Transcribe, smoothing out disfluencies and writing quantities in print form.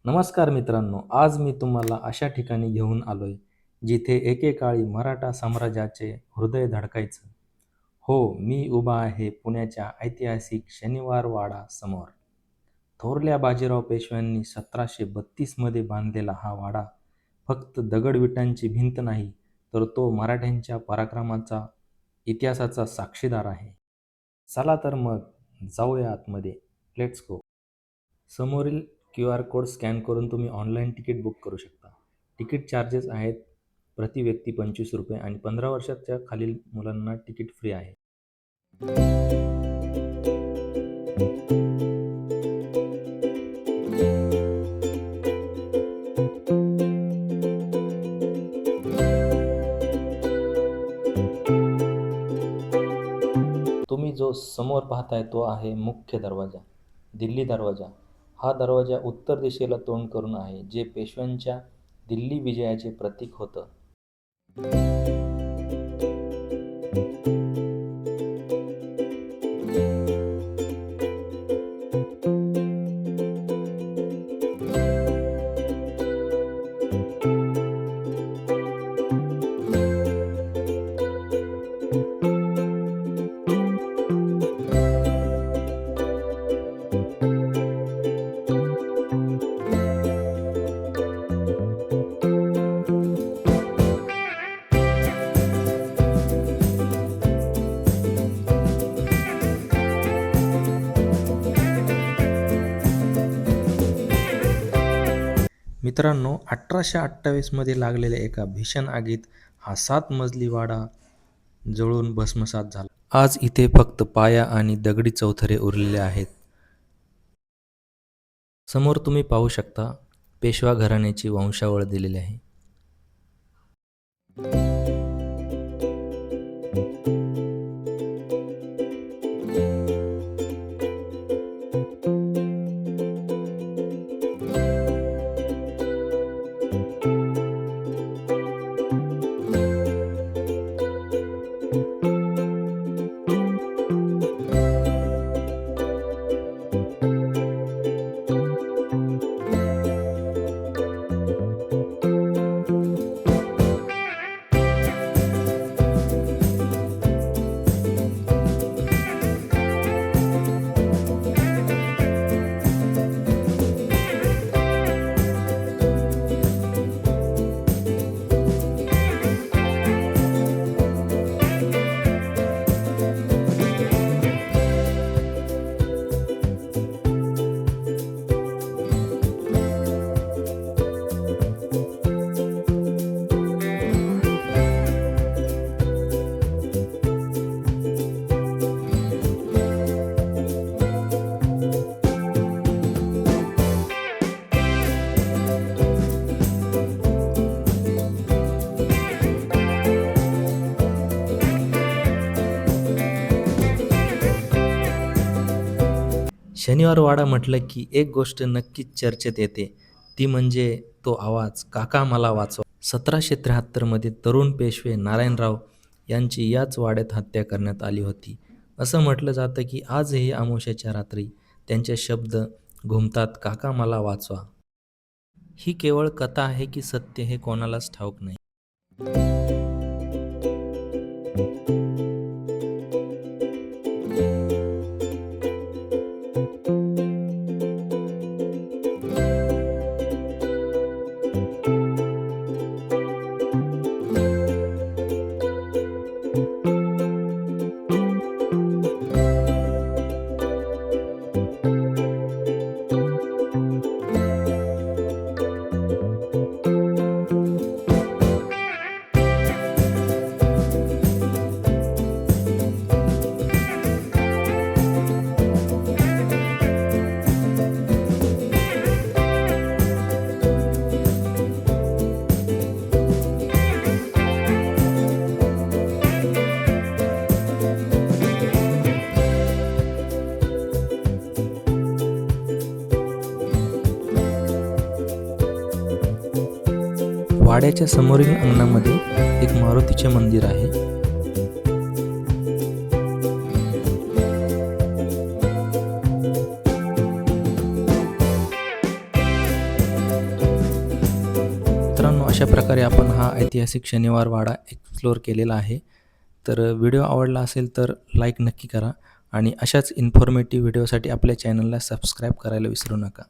नमस्कार मित्रांनो, आज मी तुम्हाला अशा ठिकाणी घेऊन आलोय, जिथे एकेकाळी मराठा साम्राज्याचे हृदय धडकायचं. हो, मी उभा आहे पुण्याच्या ऐतिहासिक शनिवार वाडा समोर. थोरल्या बाजीराव पेशव्यांनी 1732 मध्ये बांधलेला हा वाडा फक्त दगडविटांची भिंत नाही, तर तो मराठ्यांच्या पराक्रमाचा, इतिहासाचा साक्षीदार आहे. चला तर मग जाऊया आतमध्ये. Let's go. समोरील QR कोड स्कॅन करून तुम्ही ऑनलाईन तिकीट बुक करू शकता. तिकीट चार्जेस आहेत प्रति व्यक्ती ₹25 आणि 15 वर्षाच्या खालील मुलांना तिकीट फ्री आहे. तुम्ही जो समोर पाहताय तो आहे मुख्य दरवाजा, दिल्ली दरवाजा. हा दरवाजा उत्तर दिशेला तोंड करून आहे, जे पेशव्यांच्या दिल्ली विजयाचे प्रतीक होतं. मित्रांनो, 1828 लागलेल्या एका भीषण आगीत हा 7 मजली वाडा जळून भस्मसात झाला. आज इथे फक्त पाया आणि दगडी चौथरे उरलेले आहेत. समोर तुम्ही पाहू शकता, पेशवा घराण्याची वंशावळ दिलेली आहे. शनिवार वाडा म्हटलं की एक गोष्ट नक्कीच चर्चेत येते, ती म्हणजे तो आवाज, काका मला वाचवा. 1773 तरुण पेशवे नारायणराव यांची याच वाड्यात हत्या करण्यात आली होती. असं म्हटलं जातं की आजही अमावास्येच्या रात्री त्यांचे शब्द घुमतात, काका मला वाचवा. ही केवळ कथा आहे की सत्य हे कोणालाच ठाऊक नाही. वाड्याच्या समोरील अंगणामध्ये एक मारुतीचे मंदिर आहे. मित्रांनो, अशा प्रकारे आपण हा ऐतिहासिक शनिवार वाडा एक्सप्लोअर केलेला आहे. तर व्हिडिओ आवडला असेल तर लाईक नक्की करा आणि अशाच इन्फॉर्मेटिव्ह व्हिडिओसाठी आपल्या चॅनलला सबस्क्राईब करायला विसरू नका.